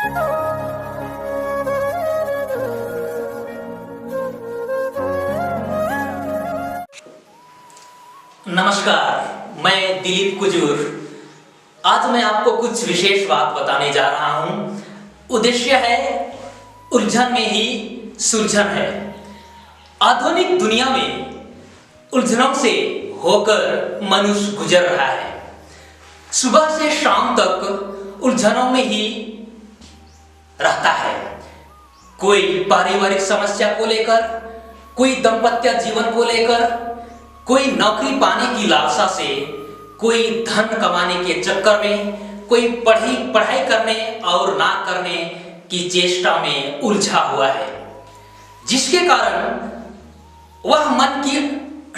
नमस्कार, मैं दिलीप कुजूर। आज मैं आपको कुछ विशेष बात बताने जा रहा हूं। उद्देश्य है उलझन में ही सुलझन है। आधुनिक दुनिया में उलझनों से होकर मनुष्य गुजर रहा है। सुबह से शाम तक उलझनों में ही रहता है। कोई पारिवारिक समस्या को लेकर, कोई दाम्पत्य जीवन को लेकर, कोई नौकरी पाने की लालसा से, कोई धन कमाने के चक्कर में, कोई पढ़ाई करने और ना करने की चेष्टा में उलझा हुआ है, जिसके कारण वह मन की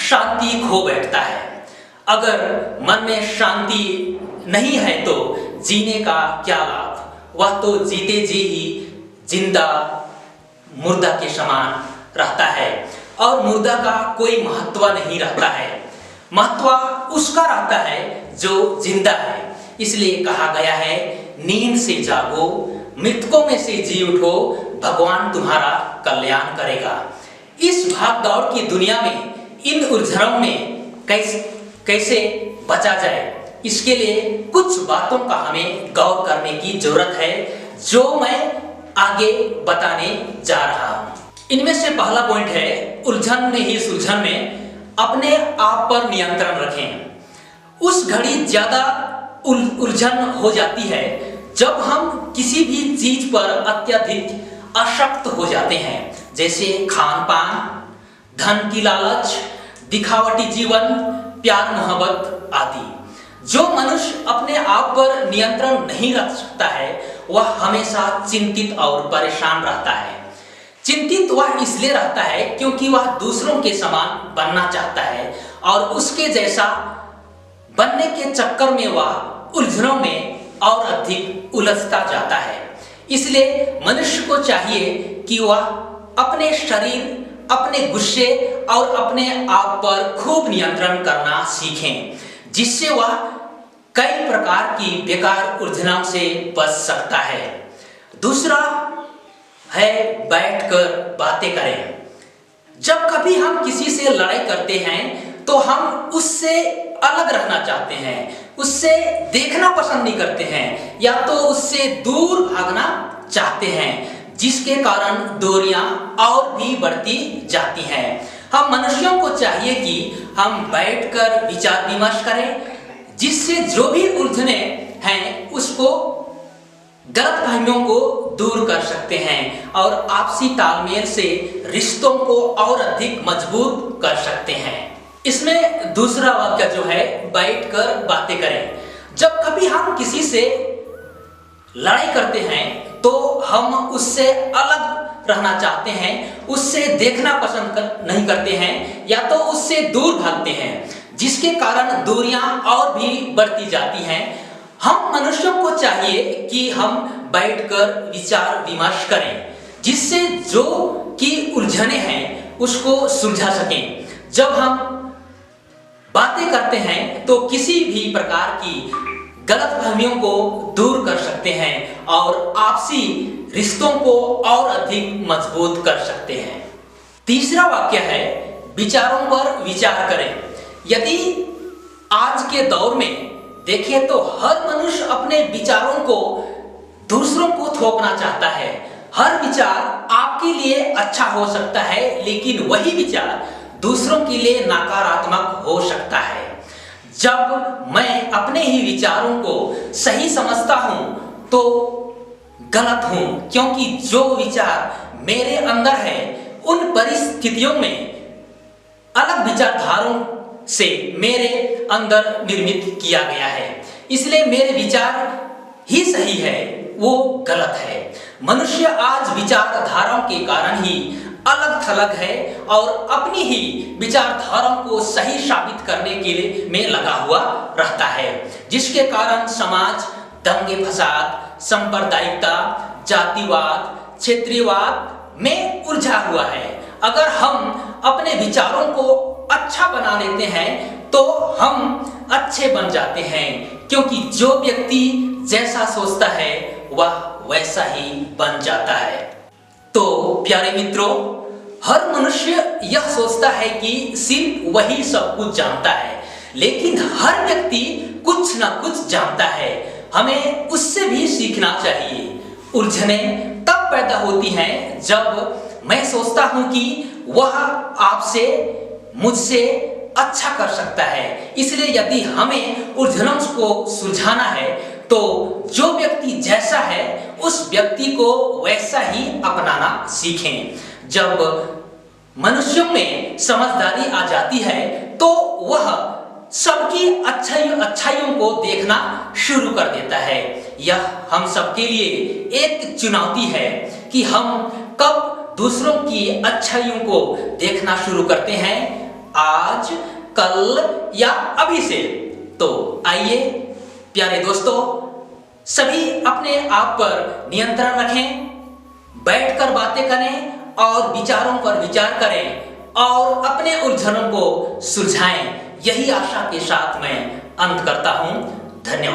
शांति खो बैठता है। अगर मन में शांति नहीं है तो जीने का क्या लाभ। वह तो जीते जी ही जिंदा मुर्दा के समान रहता है और मुर्दा का कोई महत्व नहीं रहता है। महत्व उसका रहता है जो जिंदा है। इसलिए कहा गया है, नींद से जागो, मृतकों में से जी उठो, भगवान तुम्हारा कल्याण करेगा। इस भाग दौड़ की दुनिया में इन उलझनों में कैसे बचा जाए, इसके लिए कुछ बातों का हमें गौर करने की जरूरत है, जो मैं आगे बताने जा रहा हूं। इनमें से पहला पॉइंट है, उलझन में ही सुलझन में अपने आप पर नियंत्रण रखें। उस घड़ी ज्यादा उलझन हो जाती है जब हम किसी भी चीज पर अत्यधिक आसक्त हो जाते हैं, जैसे खान पान, धन की लालच, दिखावटी जीवन, प्यार मोहब्बत आदि। जो मनुष्य अपने आप पर नियंत्रण नहीं रख सकता है, वह हमेशा चिंतित और परेशान रहता है। चिंतित वह इसलिए रहता है क्योंकि वह दूसरों के समान बनना चाहता है और उसके जैसा बनने के चक्कर में वह उलझनों में और अधिक उलझता जाता है। इसलिए मनुष्य को चाहिए कि वह अपने शरीर, अपने गुस्से और अपने आप पर खूब नियंत्रण करना सीखें, जिससे वह कई प्रकार की बेकार उलझनों से बच सकता है। दूसरा है, बैठकर बातें करें। जब कभी हम किसी से लड़ाई करते हैं तो हम उससे अलग रहना चाहते हैं, उससे देखना पसंद नहीं करते हैं, या तो उससे दूर भागना चाहते हैं, जिसके कारण दूरियां और भी बढ़ती जाती हैं। हम मनुष्यों को चाहिए कि हम बैठकर विचार विमर्श करें, जिससे जो भी उलझने हैं उसको, गलतफहमियों को दूर कर सकते हैं और आपसी तालमेल से रिश्तों को और अधिक मजबूत कर सकते हैं। इसमें दूसरा वाक्य जो है, बैठकर बातें करें। जब कभी हम किसी से लड़ाई करते हैं तो हम उससे अलग रहना चाहते हैं, उससे देखना पसंद नहीं करते हैं, या तो उससे दूर भागते हैं, जिसके कारण दूरियां और भी बढ़ती जाती हैं। हम मनुष्यों को चाहिए कि हम बैठकर विचार विमर्श करें, जिससे जो की उलझने हैं उसको सुलझा सकें। जब हम बातें करते हैं तो किसी भी प्रकार की गलतफहमियों को दूर कर सकते हैं और आपसी रिश्तों को और अधिक मजबूत कर सकते हैं। तीसरा वाक्य है, विचारों पर विचार करें। यदि आज के दौर में देखिए तो हर मनुष्य अपने विचारों को दूसरों को थोपना चाहता है। हर विचार आपके लिए अच्छा हो सकता है, लेकिन वही विचार दूसरों के लिए नकारात्मक हो सकता है। जब मैं अपने ही विचारों को सही समझता हूं तो गलत हूं, क्योंकि जो विचार मेरे अंदर है उन परिस्थितियों में अलग विचारधाराओं से मेरे अंदर निर्मित किया गया है। इसलिए मेरे विचार ही सही है, वो गलत है। मनुष्य आज विचारधाराओं के कारण ही अलग थलग है और अपनी ही विचारधाराओं को सही साबित करने के लिए में लगा हुआ रहता है, जिसके कारण समाज दंगे फसाद, सांप्रदायिकता, जातिवाद, क्षेत्रीयवाद में उलझा हुआ है। अगर हम अपने विचारों को अच्छा बना लेते हैं तो हम अच्छे बन जाते हैं, क्योंकि जो व्यक्ति जैसा सोचता है वह वैसा ही बन जाता है। तो प्यारे मित्रों, हर मनुष्य यह सोचता है कि सिर्फ वही सब कुछ जानता है, लेकिन हर व्यक्ति कुछ ना कुछ जानता है। हमें उससे भी सीखना चाहिए। उलझनें तब पैदा होती हैं जब मैं सोचता हूं कि वह आपसे मुझसे अच्छा कर सकता है। इसलिए यदि हमें उलझनों को सुलझाना है तो जो व्यक्ति जैसा है उस व्यक्ति को वैसा ही अपनाना सीखें। जब मनुष्यों में समझदारी आ जाती है तो वह सबकी अच्छाइयों को देखना शुरू कर देता है। यह हम सबके लिए एक चुनौती है कि हम कब दूसरों की अच्छाइयों को देखना शुरू करते हैं, आज, कल या अभी से। तो आइए प्यारे दोस्तों, सभी अपने आप पर नियंत्रण रखें, बैठकर बातें करें और विचारों पर विचार करें और अपने उलझनों को सुलझाएं। यही आशा के साथ मैं अंत करता हूं। धन्यवाद।